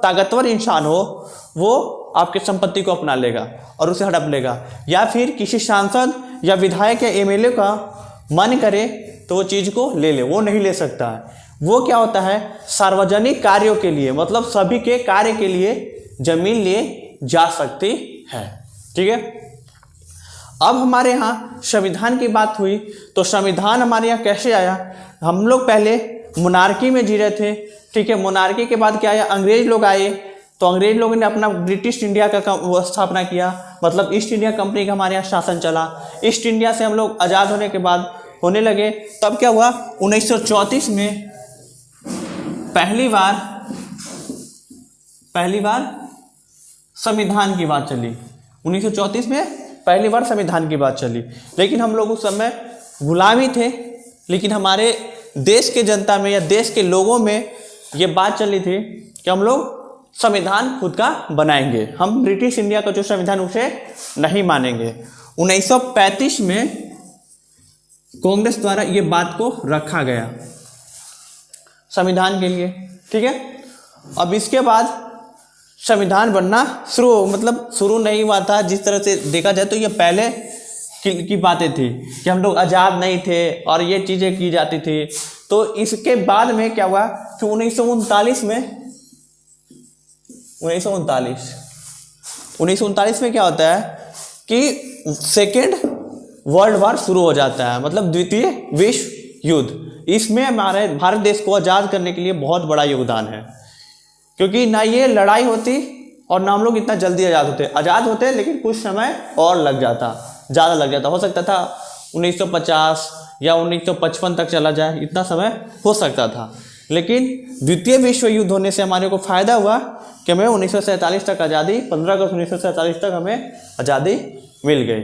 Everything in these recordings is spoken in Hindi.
ताकतवर इंसान हो वो आपके संपत्ति को अपना लेगा और उसे हड़प लेगा, या फिर किसी सांसद या विधायक या एमएलए का मन करे तो वो चीज़ को ले ले, वो नहीं ले सकता है। वो क्या होता है, सार्वजनिक कार्यों के लिए, मतलब सभी के कार्य के लिए जमीन लिए जा सकती है। ठीक है, अब हमारे यहाँ संविधान की बात हुई तो संविधान हमारे यहाँ कैसे आया। हम लोग पहले मोनार्की में जी रहे थे। ठीक है, मोनार्की के बाद क्या आया, अंग्रेज लोग आए, तो अंग्रेज लोगों ने अपना ब्रिटिश इंडिया का स्थापना किया, मतलब ईस्ट इंडिया कंपनी का हमारे यहाँ शासन चला। ईस्ट इंडिया से हम लोग आज़ाद होने के बाद होने लगे, तब क्या हुआ, 1934 में पहली बार संविधान की बात चली। 1934 में पहली बार संविधान की बात चली, लेकिन हम लोग उस समय गुलामी थे, लेकिन हमारे देश के जनता में या देश के लोगों में ये बात चली थी कि हम लोग संविधान खुद का बनाएंगे, हम ब्रिटिश इंडिया का जो संविधान उसे नहीं मानेंगे। 1935 में कांग्रेस द्वारा ये बात को रखा गया संविधान के लिए। ठीक है, अब इसके बाद संविधान बनना शुरू नहीं हुआ था। जिस तरह से देखा जाए तो ये पहले की बातें थी कि हम लोग आज़ाद नहीं थे और ये चीज़ें की जाती थी। तो इसके बाद में क्या हुआ कि 1939 में क्या होता है कि सेकेंड वर्ल्ड वॉर शुरू हो जाता है, मतलब द्वितीय विश्व युद्ध। इसमें हमारे भारत देश को आज़ाद करने के लिए बहुत बड़ा योगदान है, क्योंकि ना ये लड़ाई होती और ना हम लोग इतना जल्दी आज़ाद होते, लेकिन कुछ समय और लग जाता, ज़्यादा लग जाता। हो सकता था 1950 या 1955 तक चला जाए, इतना समय हो सकता था। लेकिन द्वितीय विश्व युद्ध होने से हमारे को फ़ायदा हुआ कि हमें 1947 तक आज़ादी, 15 अगस्त 1947 तक हमें आज़ादी मिल गई।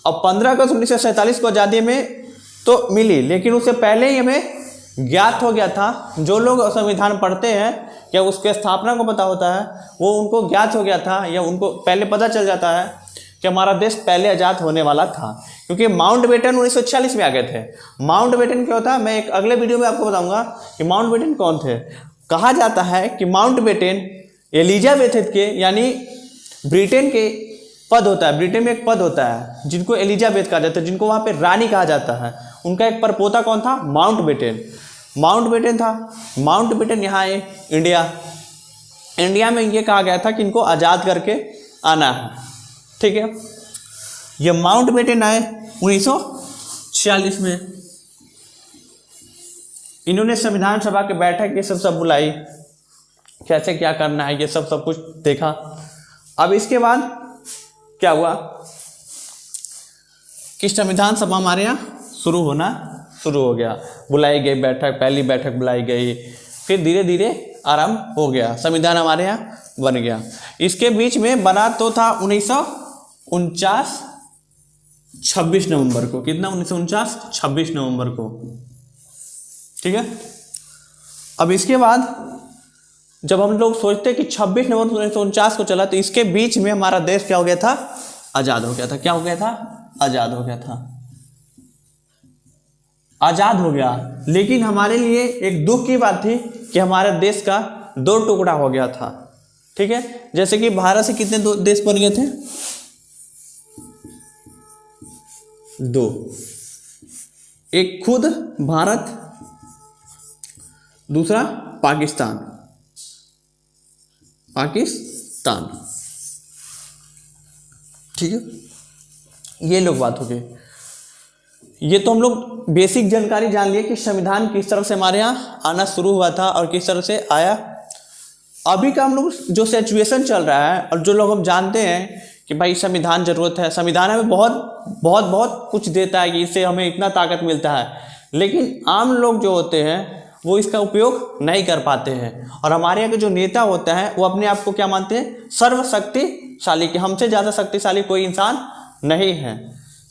अब 15 अगस्त 1947 को आज़ादी में तो मिली, लेकिन उससे पहले ही हमें ज्ञात हो गया था, जो लोग संविधान पढ़ते हैं या उसके स्थापना को पता होता है, वो उनको ज्ञात हो गया था या उनको पहले पता चल जाता है कि हमारा देश पहले आज़ाद होने वाला था, क्योंकि माउंटबेटन 1946 में आ गए थे। माउंटबेटन क्या होता है, मैं एक अगले वीडियो में आपको बताऊंगा कि माउंटबेटन कौन थे। कहा जाता है कि माउंटबेटन एलिजाबेथ के, यानी ब्रिटेन के पद होता है, ब्रिटेन में एक पद होता है जिनको एलिजाबेथ कहा जाता है, जिनको वहाँ पे रानी कहा जाता है। उनका एक परपोता कौन था, माउंटबेटन था। माउंटबेटन यहाँ आए इंडिया में ये कहा गया था कि इनको आज़ाद करके आना है। ठीक है, ये माउंटबेटन आए 1946 में। इन्होंने संविधान सभा के बैठक ये सब बुलाई, कैसे क्या करना है, ये सब कुछ देखा। अब इसके बाद क्या हुआ कि संविधान सभा हमारे यहाँ शुरू हो गया, बुलाई गई बैठक, पहली बैठक बुलाई गई, फिर धीरे धीरे आरंभ हो गया, संविधान हमारे यहाँ बन गया। इसके बीच में बना तो था 1949 26 नवंबर को, कितना 1949 26 नवंबर को। ठीक है, अब इसके बाद जब हम लोग सोचते कि 26 नवंबर 1949 को चला, तो इसके बीच में हमारा देश क्या हो गया था, आज़ाद हो गया था। क्या हो गया था, आज़ाद हो गया था, आज़ाद हो गया। लेकिन हमारे लिए एक दुख की बात थी कि हमारे देश का 2 टुकड़ा हो गया था। ठीक है, जैसे कि भारत से कितने देश बन गए थे, 2, एक खुद भारत, दूसरा पाकिस्तान। ठीक है, ये लोग बात हो गई। ये तो हम लोग बेसिक जानकारी जान लिए कि संविधान किस तरह से हमारे यहाँ आना शुरू हुआ था और किस तरह से आया। अभी का हम लोग जो सिचुएशन चल रहा है और जो लोग हम जानते हैं कि भाई संविधान ज़रूरत है, संविधान हमें बहुत कुछ देता है कि इससे हमें इतना ताकत मिलता है, लेकिन आम लोग जो होते हैं वो इसका उपयोग नहीं कर पाते हैं। और हमारे यहाँ के जो नेता होते हैं वो अपने आप को क्या मानते हैं, सर्वशक्तिशाली, कि हमसे ज़्यादा शक्तिशाली कोई इंसान नहीं है।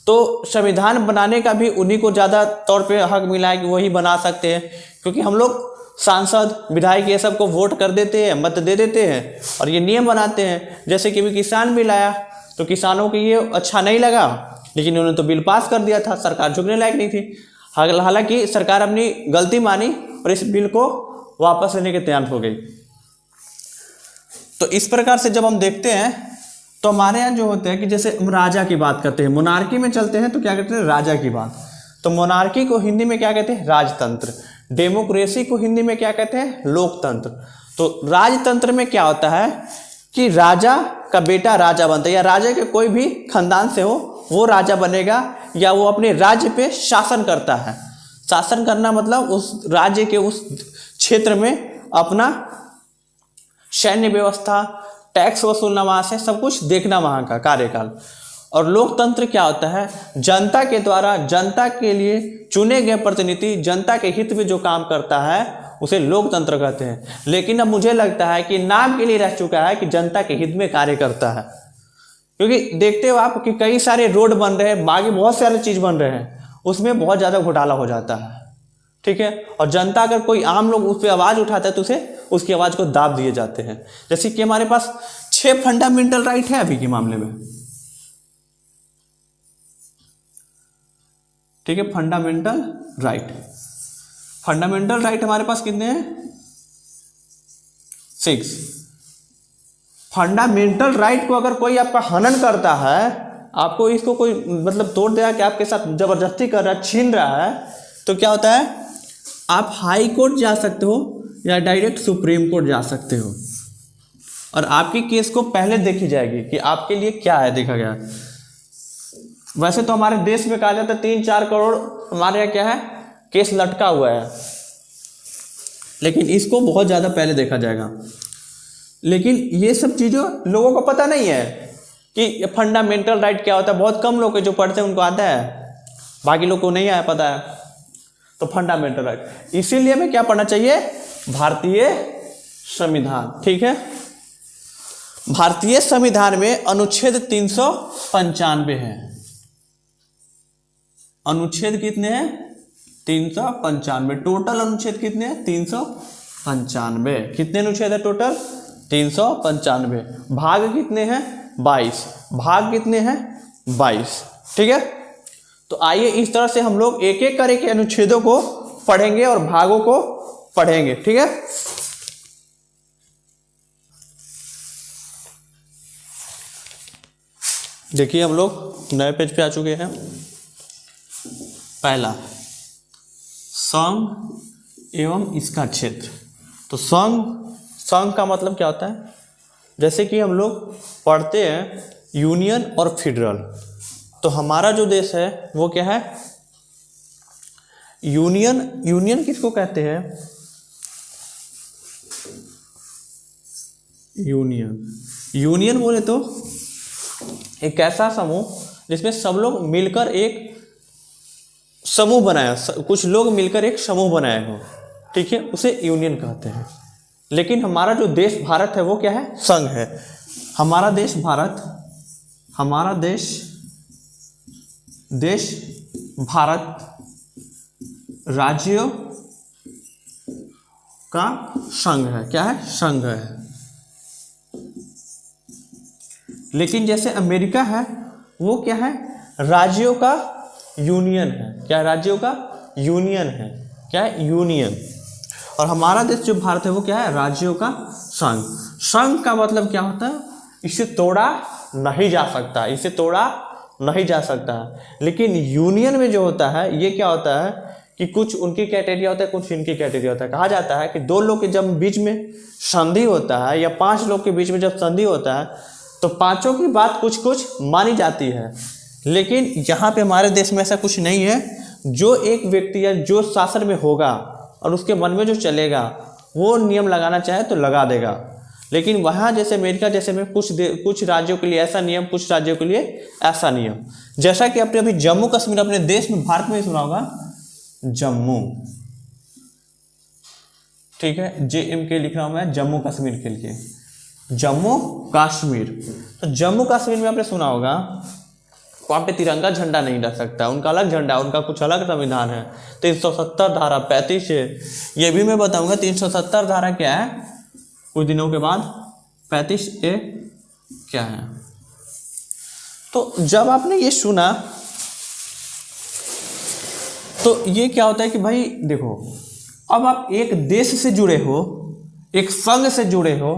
तो संविधान बनाने का भी उन्हीं को ज़्यादा तौर पे हक मिला है कि वही बना सकते हैं, क्योंकि हम लोग सांसद विधायक ये सब को वोट कर देते हैं, मत दे देते हैं और ये नियम बनाते हैं। जैसे कि भी किसान बिल आया तो किसानों को ये अच्छा नहीं लगा, लेकिन उन्होंने तो बिल पास कर दिया था, सरकार झुकने लायक नहीं थी। हालांकि सरकार अपनी गलती मानी और इस बिल को वापस लेने के तैयार हो गई। तो इस प्रकार से जब हम देखते हैं तो हमारे यहाँ जो होता है कि जैसे हम राजा की बात करते हैं, मोनार्की में चलते हैं तो क्या कहते हैं, राजा की बात। तो मोनार्की को हिंदी में क्या कहते हैं, राजतंत्र। डेमोक्रेसी को हिंदी में क्या कहते हैं, लोकतंत्र। तो राजतंत्र में क्या होता है कि राजा का बेटा राजा बनता है, या राजा के कोई भी खानदान से हो वो राजा बनेगा, या वो अपने राज्य पे शासन करता है। शासन करना मतलब उस राज्य के उस क्षेत्र में अपना सैन्य व्यवस्था, टैक्स वसूलना वहाँ से सब कुछ देखना वहाँ का कार्यकाल। और लोकतंत्र क्या होता है, जनता के द्वारा जनता के लिए चुने गए प्रतिनिधि जनता के हित में जो काम करता है उसे लोकतंत्र कहते हैं। लेकिन अब मुझे लगता है कि नाम के लिए रह चुका है कि जनता के हित में कार्य करता है, क्योंकि देखते हो आप कि कई सारे रोड बन रहे हैं, बाकी बहुत सारे चीज़ बन रहे हैं, उसमें बहुत ज़्यादा घोटाला हो जाता है, ठीक है। और जनता अगर कोई आम लोग उस पर आवाज़ उठाता है तो उसे उसकी आवाज़ को दाब दिए जाते हैं। जैसे कि हमारे पास 6 फंडामेंटल राइट है अभी के मामले में, ठीक है। फंडामेंटल राइट हमारे पास कितने हैं, 6। फंडामेंटल राइट को अगर कोई आपका हनन करता है, आपको इसको कोई मतलब तोड़ देगा कि आपके साथ जबरदस्ती कर रहा है, छीन रहा है, तो क्या होता है, आप हाई कोर्ट जा सकते हो या डायरेक्ट सुप्रीम कोर्ट जा सकते हो, और आपकी केस को पहले देखी जाएगी कि आपके लिए क्या है, देखा गया। वैसे तो हमारे देश में कहा जाता है 3-4 करोड़ हमारे यहाँ क्या है, केस लटका हुआ है, लेकिन इसको बहुत ज़्यादा पहले देखा जाएगा। लेकिन ये सब चीज़ों लोगों को पता नहीं है कि फंडामेंटल राइट क्या होता है। बहुत कम लोग जो पढ़ते हैं उनको आता है, बाकी लोग को नहीं आया पता है। तो फंडामेंटल राइट, इसीलिए हमें क्या पढ़ना चाहिए, भारतीय संविधान, ठीक है। भारतीय संविधान में अनुच्छेद 395 है। अनुच्छेद कितने हैं, 395। टोटल अनुच्छेद कितने हैं, 395। कितने अनुच्छेद है टोटल, 395। भाग कितने हैं, 22। भाग कितने हैं, 22, ठीक है। तो आइए इस तरह से हम लोग एक एक करके अनुच्छेदों को पढ़ेंगे और भागों को पढ़ेंगे, ठीक है। देखिए हम लोग नए पेज पे आ चुके हैं। पहला, संघ एवं इसका क्षेत्र। तो संघ का मतलब क्या होता है, जैसे कि हम लोग पढ़ते हैं यूनियन और फेडरल। तो हमारा जो देश है वो क्या है, यूनियन किसको कहते हैं, यूनियन बोले तो एक ऐसा समूह जिसमें सब लोग मिलकर एक समूह बनाया, कुछ लोग मिलकर एक समूह बनाए हो, ठीक है, उसे यूनियन कहते हैं। लेकिन हमारा जो देश भारत है वो क्या है, संघ है। हमारा देश भारत, हमारा देश भारत राज्यों का संघ है, क्या है, संघ है। लेकिन जैसे अमेरिका है वो क्या है, राज्यों का यूनियन है, क्या राज्यों का यूनियन है, क्या है, यूनियन। और हमारा देश जो भारत है वो क्या है, राज्यों का संघ। संघ का मतलब क्या होता है, इसे तोड़ा नहीं जा सकता, इसे तोड़ा नहीं जा सकता। लेकिन यूनियन में जो होता है ये क्या होता है कि कुछ उनकी क्राइटेरिया होता है, कुछ इनकी क्राइटेरिया होता है। कहा जाता है कि 2 लोग के जब बीच में संधि होता है या 5 लोग के बीच में जब संधि होता है तो पांचों की बात कुछ कुछ मानी जाती है। लेकिन यहाँ पे हमारे देश में ऐसा कुछ नहीं है। जो एक व्यक्ति या जो शासन में होगा और उसके मन में जो चलेगा वो नियम लगाना चाहे तो लगा देगा। लेकिन वहाँ जैसे अमेरिका जैसे में कुछ राज्यों के लिए ऐसा नियम, कुछ राज्यों के लिए ऐसा नियम। जैसा कि आपने अभी जम्मू कश्मीर अपने देश में भारत में सुना होगा, जम्मू, ठीक है, JMK लिख रहा हूं मैं जम्मू कश्मीर के लिए, जम्मू कश्मीर। तो जम्मू कश्मीर में आपने सुना होगा वहाँ पे तिरंगा झंडा नहीं रह सकता, उनका अलग झंडा, उनका कुछ अलग संविधान है। 370 धारा 35 है, ये भी मैं बताऊंगा। 370 धारा क्या है कुछ दिनों के बाद, 35A क्या है। तो जब आपने ये सुना तो ये क्या होता है कि भाई देखो, अब आप एक देश से जुड़े हो, एक संघ से जुड़े हो,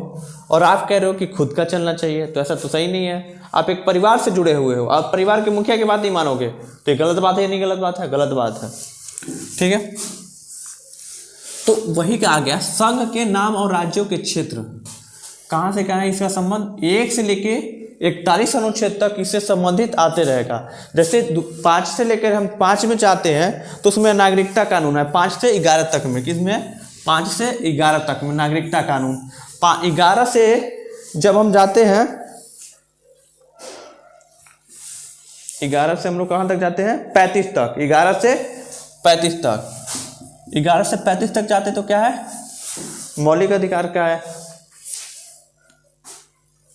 और आप कह रहे हो कि खुद का चलना चाहिए, तो ऐसा तो सही नहीं है। आप एक परिवार से जुड़े हुए हो, आप परिवार के मुखिया की बात नहीं मानोगे तो ये गलत बात है या नहीं गलत बात है? गलत बात है। ठीक है, तो वही कहा गया संघ के नाम और राज्यों के क्षेत्र कहाँ से कहाँ है इसका संबंध 1 से लेके 41 अनुच्छेद तक इससे संबंधित आते रहेगा। जैसे 5 से लेकर हम 5 में चाहते हैं तो उसमें नागरिकता कानून है 5 से 11 तक में, किसमें 5 से 11 तक में नागरिकता कानून। 11 से जब हम जाते हैं 11 से हम लोग कहाँ तक जाते हैं 35 तक, 11 से 35 तक, 11 से 35 तक जाते तो क्या है मौलिक अधिकार क्या है,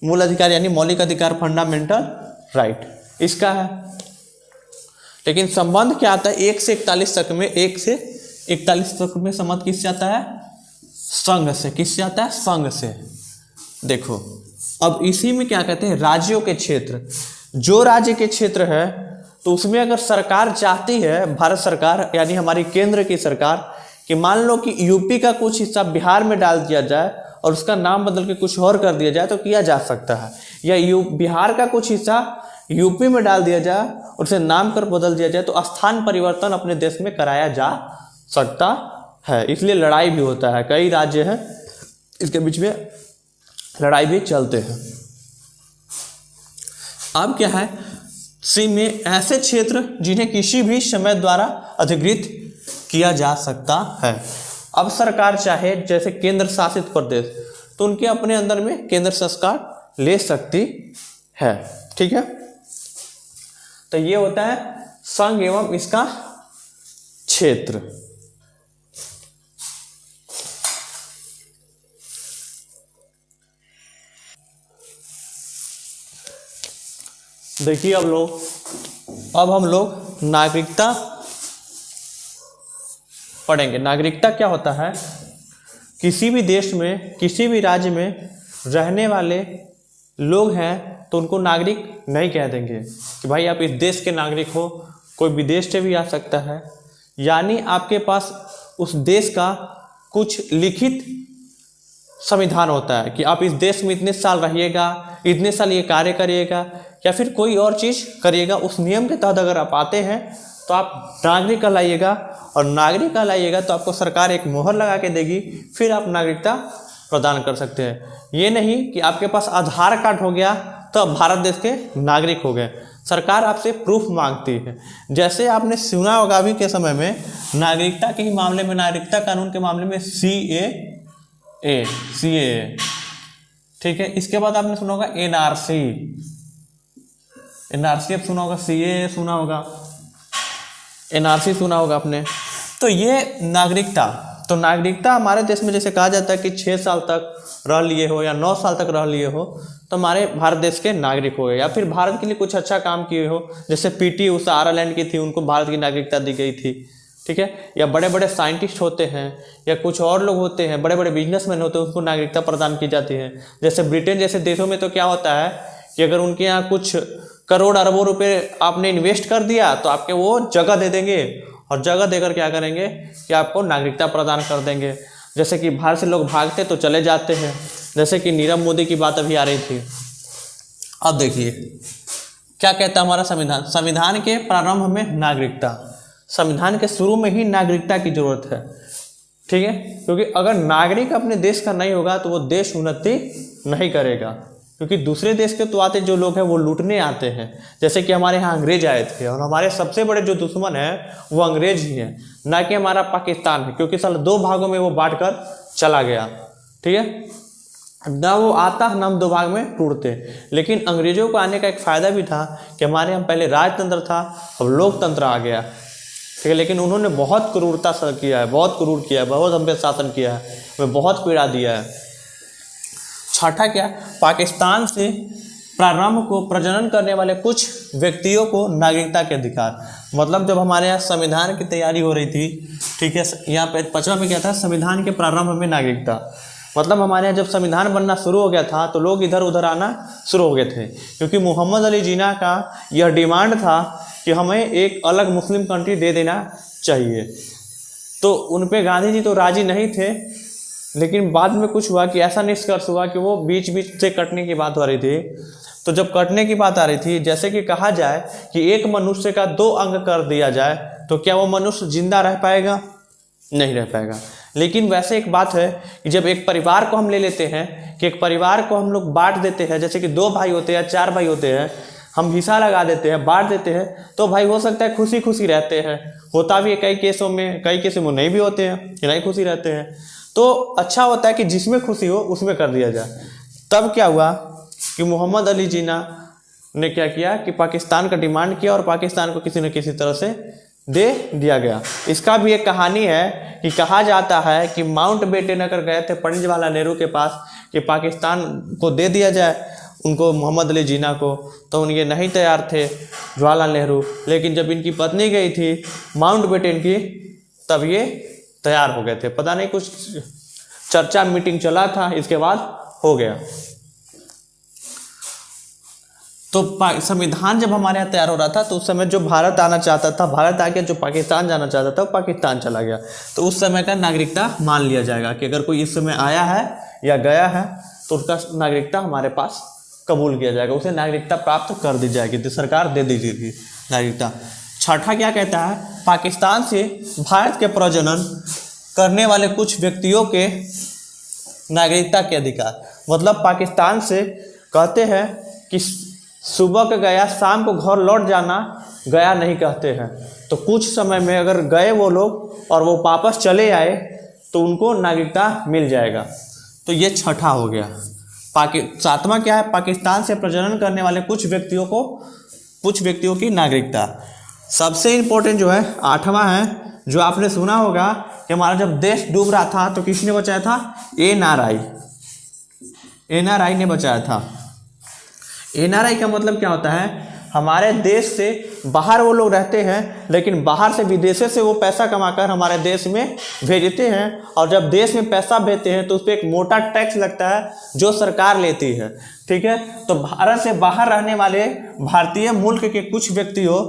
मूल अधिकार यानी मौलिक अधिकार फंडामेंटल राइट इसका है। लेकिन संबंध क्या आता है 1 से 41 तक में, 1 से 41 तक में संबंध किससे आता है संघ से, किससे आता है संघ से। देखो अब इसी में क्या कहते हैं राज्यों के क्षेत्र, जो राज्य के क्षेत्र है तो उसमें अगर सरकार चाहती है, भारत सरकार यानी हमारी केंद्र की सरकार, कि मान लो कि यूपी का कुछ हिस्सा बिहार में डाल दिया जाए और उसका नाम बदल के कुछ और कर दिया जाए तो किया जा सकता है, या बिहार का कुछ हिस्सा यूपी में डाल दिया जाए और उसे नाम कर बदल दिया जाए तो स्थान परिवर्तन अपने देश में कराया जा सकता है। इसलिए लड़ाई भी होता है, कई राज्य हैं इसके बीच में लड़ाई भी चलते हैं। अब क्या है सी में ऐसे क्षेत्र जिन्हें किसी भी समय द्वारा अधिकृत किया जा सकता है। अब सरकार चाहे जैसे केंद्र शासित प्रदेश तो उनके अपने अंदर में केंद्र सरकार ले सकती है। ठीक है, तो ये होता है संघ एवं इसका क्षेत्र। देखिए अब हम लोग नागरिकता पढ़ेंगे। नागरिकता क्या होता है, किसी भी देश में किसी भी राज्य में रहने वाले लोग हैं तो उनको नागरिक नहीं कह देंगे कि भाई आप इस देश के नागरिक हो, कोई विदेश से भी आ सकता है। यानी आपके पास उस देश का कुछ लिखित संविधान होता है कि आप इस देश में इतने साल रहिएगा, इतने साल ये कार्य करिएगा या फिर कोई और चीज़ करिएगा, उस नियम के तहत अगर आप आते हैं तो आप नागरिक कहलाइएगा, और नागरिक कहलाइएगा तो आपको सरकार एक मोहर लगा के देगी, फिर आप नागरिकता प्रदान कर सकते हैं। ये नहीं कि आपके पास आधार कार्ड हो गया तो आप भारत देश के नागरिक हो गए, सरकार आपसे प्रूफ मांगती है। जैसे आपने सुना होगा अभी के समय में नागरिकता के ही मामले में, नागरिकता कानून के मामले में CAA, ठीक है। इसके बाद आपने सुना होगा NRC अब सुना होगा, CAA सुना होगा, NRC सुना होगा आपने। तो ये नागरिकता, तो नागरिकता हमारे देश में जैसे कहा जाता है कि 6 साल तक रह लिए हो या 9 साल तक रह लिए हो तो हमारे भारत देश के नागरिक हो गए, या फिर भारत के लिए कुछ अच्छा काम किए हो, जैसे PT उषा आयरलैंड की थी, उनको भारत की नागरिकता दी गई थी। ठीक है, या बड़े बड़े साइंटिस्ट होते हैं या कुछ और लोग होते हैं, बड़े बड़े बिजनेसमैन होते हैं, उनको नागरिकता प्रदान की जाती है। जैसे ब्रिटेन जैसे देशों में तो क्या होता है कि अगर उनके यहाँ कुछ करोड़ अरबों रुपए आपने इन्वेस्ट कर दिया तो आपके वो जगह दे देंगे, और जगह देकर क्या करेंगे कि आपको नागरिकता प्रदान कर देंगे। जैसे कि बाहर से लोग भागते तो चले जाते हैं, जैसे कि नीरव मोदी की बात अभी आ रही थी। अब देखिए क्या कहता है हमारा संविधान। संविधान के प्रारंभ में नागरिकता, संविधान के शुरू में ही नागरिकता की जरूरत है। ठीक है, क्योंकि अगर नागरिक अपने देश का नहीं होगा तो वो देश उन्नति नहीं करेगा, क्योंकि दूसरे देश के तो आते जो लोग हैं वो लूटने आते हैं। जैसे कि हमारे यहाँ अंग्रेज आए थे, और हमारे सबसे बड़े जो दुश्मन है वो अंग्रेज ही है, ना कि हमारा पाकिस्तान है, क्योंकि साल 2 भागों में वो बांट कर चला गया। ठीक है, ना वो आता ना हम 2 भाग में टूटते। लेकिन अंग्रेजों को आने का एक फ़ायदा भी था कि हमारे यहाँ पहले राजतंत्र था, अब लोकतंत्र आ गया। ठीक है, लेकिन उन्होंने बहुत क्रूरता से किया है, बहुत क्रूर किया है, बहुत हम पे शासन किया है, हमें बहुत पीड़ा दिया है। छठा क्या, पाकिस्तान से प्रारंभ को प्रजनन करने वाले कुछ व्यक्तियों को नागरिकता के अधिकार। मतलब जब हमारे यहाँ संविधान की तैयारी हो रही थी, ठीक है, यहाँ पे 5वां में क्या था, संविधान के प्रारंभ में नागरिकता। मतलब हमारे यहाँ जब संविधान बनना शुरू हो गया था तो लोग इधर उधर आना शुरू हो गए थे, क्योंकि मोहम्मद अली जिन्ना का यह डिमांड था कि हमें एक अलग मुस्लिम कंट्री दे देना चाहिए। तो उन पे गांधी जी तो राजी नहीं थे, लेकिन बाद में कुछ हुआ कि ऐसा निष्कर्ष हुआ कि वो बीच बीच से कटने की बात हो रही थी। तो जब कटने की बात आ रही थी, जैसे कि कहा जाए कि एक मनुष्य का 2 अंग कर दिया जाए तो क्या वो मनुष्य जिंदा रह पाएगा? नहीं रह पाएगा। लेकिन वैसे एक बात है कि जब एक परिवार को हम ले लेते हैं कि एक परिवार को हम लोग बांट देते हैं, जैसे कि 2 भाई होते हैं या 4 भाई होते हैं, हम हिस्सा लगा देते हैं, बांट देते हैं, तो भाई हो सकता है खुशी खुशी रहते हैं। होता भी है कई केसों में नहीं भी होते हैं कि नहीं खुशी रहते हैं। तो अच्छा होता है कि जिसमें खुशी हो उसमें कर दिया जाए। तब क्या हुआ कि मोहम्मद अली जिन्ना ने क्या किया कि पाकिस्तान का डिमांड किया और पाकिस्तान को किसी न किसी तरह से दे दिया गया। इसका भी एक कहानी है कि कहा जाता है कि माउंट बेटन अगर गए थे पंडित जवाहरलाल नेहरू के पास कि पाकिस्तान को दे दिया जाए उनको, मोहम्मद अली जिन्ना को, तो ये नहीं तैयार थे जवाहरलाल नेहरू। लेकिन जब इनकी पत्नी गई थी माउंट बेटन की, तब ये तैयार हो गए थे। पता नहीं कुछ चर्चा मीटिंग चला था, इसके बाद हो गया। तो संविधान जब हमारे यहाँ तैयार हो रहा था तो उस समय जो भारत आना चाहता था भारत आ गया, जो पाकिस्तान जाना चाहता था वो पाकिस्तान चला गया। तो उस समय का नागरिकता मान लिया जाएगा कि अगर कोई इस समय आया है या गया है तो उसका नागरिकता हमारे पास कबूल किया जाएगा, उसे नागरिकता प्राप्त कर दी जाएगी, तो सरकार दे दीजिएगी नागरिकता। छठा क्या कहता है? पाकिस्तान से भारत के प्रजनन करने वाले कुछ व्यक्तियों के नागरिकता के अधिकार। मतलब पाकिस्तान से कहते हैं कि सुबह के गया शाम को घर लौट जाना गया नहीं कहते हैं। तो कुछ समय में अगर गए वो लोग और वो वापस चले आए तो उनको नागरिकता मिल जाएगा। तो ये छठा हो गया। सातवां क्या है? पाकिस्तान से प्रजनन करने वाले कुछ व्यक्तियों की नागरिकता। सबसे इम्पोर्टेंट जो है 8वां है, जो आपने सुना होगा कि हमारा जब देश डूब रहा था तो किसने बचाया था? एनआरआई ने बचाया था। एनआरआई का मतलब क्या होता है? हमारे देश से बाहर वो लोग रहते हैं, लेकिन बाहर से विदेशों से वो पैसा कमाकर हमारे देश में भेजते हैं, और जब देश में पैसा भेजते हैं तो उस पर एक मोटा टैक्स लगता है जो सरकार लेती है। ठीक है, तो भारत से बाहर रहने वाले भारतीय मुल्क के कुछ व्यक्तियों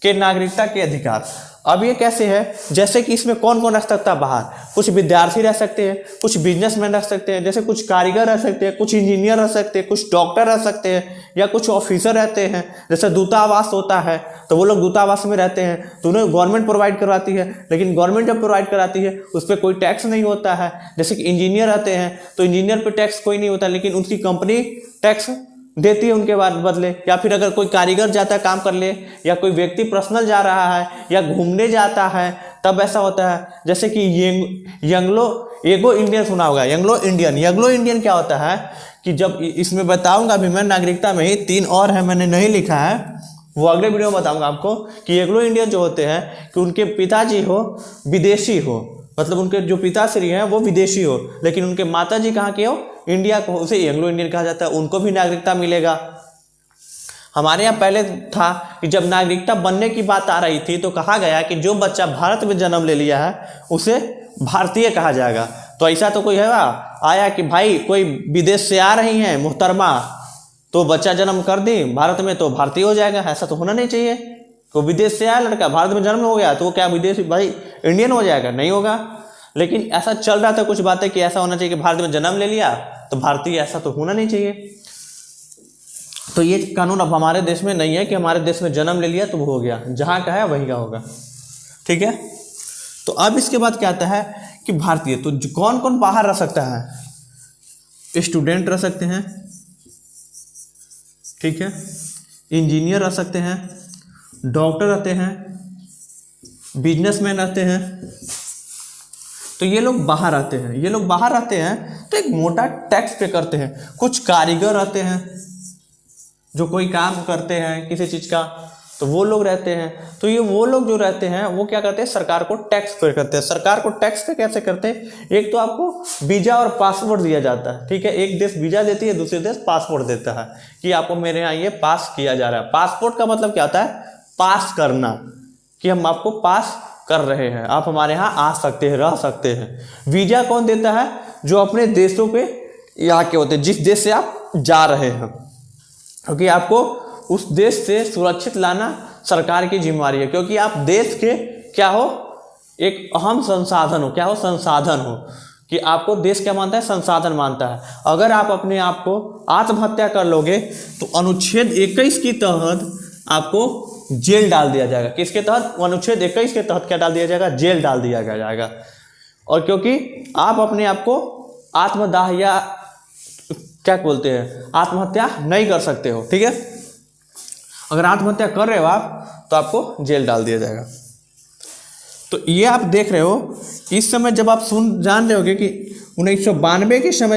के नागरिकता के अधिकार। अब ये कैसे है? जैसे कि इसमें कौन कौन रह सकता है बाहर? कुछ विद्यार्थी रह सकते हैं, कुछ बिजनेसमैन रह सकते हैं, जैसे कुछ कारीगर रह सकते हैं, कुछ इंजीनियर रह सकते हैं, कुछ डॉक्टर रह सकते हैं, या कुछ ऑफिसर रहते हैं। जैसे दूतावास होता है तो वो लोग दूतावास में रहते हैं, तो उन्हें गवर्नमेंट प्रोवाइड करवाती है, लेकिन गवर्नमेंट जब प्रोवाइड कराती है उस पर कोई टैक्स नहीं होता है। जैसे कि इंजीनियर रहते हैं तो इंजीनियर पर टैक्स कोई नहीं होता, लेकिन उनकी कंपनी टैक्स देती है उनके बाद बदले। या फिर अगर कोई कारीगर जाता है काम कर ले, या कोई व्यक्ति पर्सनल जा रहा है या घूमने जाता है, तब ऐसा होता है। जैसे कि एंग्लो इंडियन सुना होगा, एंग्लो इंडियन क्या होता है कि जब इसमें बताऊंगा अभी मैं नागरिकता में ही 3 और है, मैंने नहीं लिखा है, वो अगले वीडियो में बताऊंगा आपको कि एंग्लो इंडियन जो होते हैं कि उनके पिताजी हो विदेशी हो, मतलब उनके जो पिताश्री हैं वो विदेशी हो, लेकिन उनके माताजी कहाँ के हो? इंडिया को, उसे एंग्लो इंडियन कहा जाता है। उनको भी नागरिकता मिलेगा। हमारे यहाँ पहले था कि जब नागरिकता बनने की बात आ रही थी तो कहा गया कि जो बच्चा भारत में जन्म ले लिया है उसे भारतीय कहा जाएगा। तो ऐसा तो कोई है आया कि भाई कोई विदेश से आ रही हैं मोहतरमा, तो बच्चा जन्म कर दी भारत में तो भारतीय हो जाएगा? ऐसा तो होना नहीं चाहिए। तो विदेश से आया लड़का भारत में जन्म हो गया तो वो क्या विदेशी भाई इंडियन हो जाएगा? नहीं होगा। लेकिन ऐसा चल रहा था कुछ बातें कि ऐसा होना चाहिए कि भारत में जन्म ले लिया तो भारतीय, ऐसा तो होना नहीं चाहिए। तो ये कानून अब हमारे देश में नहीं है कि हमारे देश में जन्म ले लिया तो वो हो गया, जहाँ का है वहीं का होगा। ठीक है, तो अब इसके बाद क्या आता है कि भारतीय, तो कौन कौन बाहर रह सकता है? स्टूडेंट रह सकते हैं, ठीक है, इंजीनियर रह सकते हैं, डॉक्टर रहते हैं, बिजनेसमैन रहते हैं। तो ये लोग बाहर रहते हैं, तो एक मोटा टैक्स पे करते हैं। कुछ कारीगर रहते हैं जो कोई काम करते हैं किसी चीज़ का, तो वो लोग रहते हैं। तो ये वो लोग जो रहते हैं वो क्या करते हैं? सरकार को टैक्स पे करते हैं। सरकार को टैक्स पे कैसे करते हैं? एक तो आपको वीज़ा और पासपोर्ट दिया जाता है, ठीक है, एक देश वीज़ा देती है, दूसरे देश पासपोर्ट देता है कि आपको मेरे यहाँ ये पास किया जा रहा है। पासपोर्ट का मतलब क्या होता है? पास करना, कि हम आपको पास कर रहे हैं, आप हमारे यहाँ आ सकते हैं, रह सकते हैं। वीज़ा कौन देता है? जो अपने देशों पे यहाँ के होते हैं, जिस देश से आप जा रहे हैं, क्योंकि आपको उस देश से सुरक्षित लाना सरकार की जिम्मेवारी है, क्योंकि आप देश के क्या हो? एक अहम संसाधन हो। क्या हो? संसाधन हो, कि आपको देश क्या मानता है, संसाधन मानता है। अगर आप अपने आप को आत्महत्या कर लोगे तो अनुच्छेद 21 के तहत आपको जेल डाल दिया जाएगा। किसके तहत? अनुच्छेद 21 के तहत क्या डाल दिया जाएगा? जेल डाल दिया जाएगा। और क्योंकि आप अपने आप को आत्मदाह या क्या बोलते हैं, आत्महत्या नहीं कर सकते हो, ठीक है। अगर आत्महत्या कर रहे हो आप तो आपको जेल डाल दिया जाएगा। तो ये आप देख रहे हो, इस समय जब आप जान रहे होगे कि 1992 के समय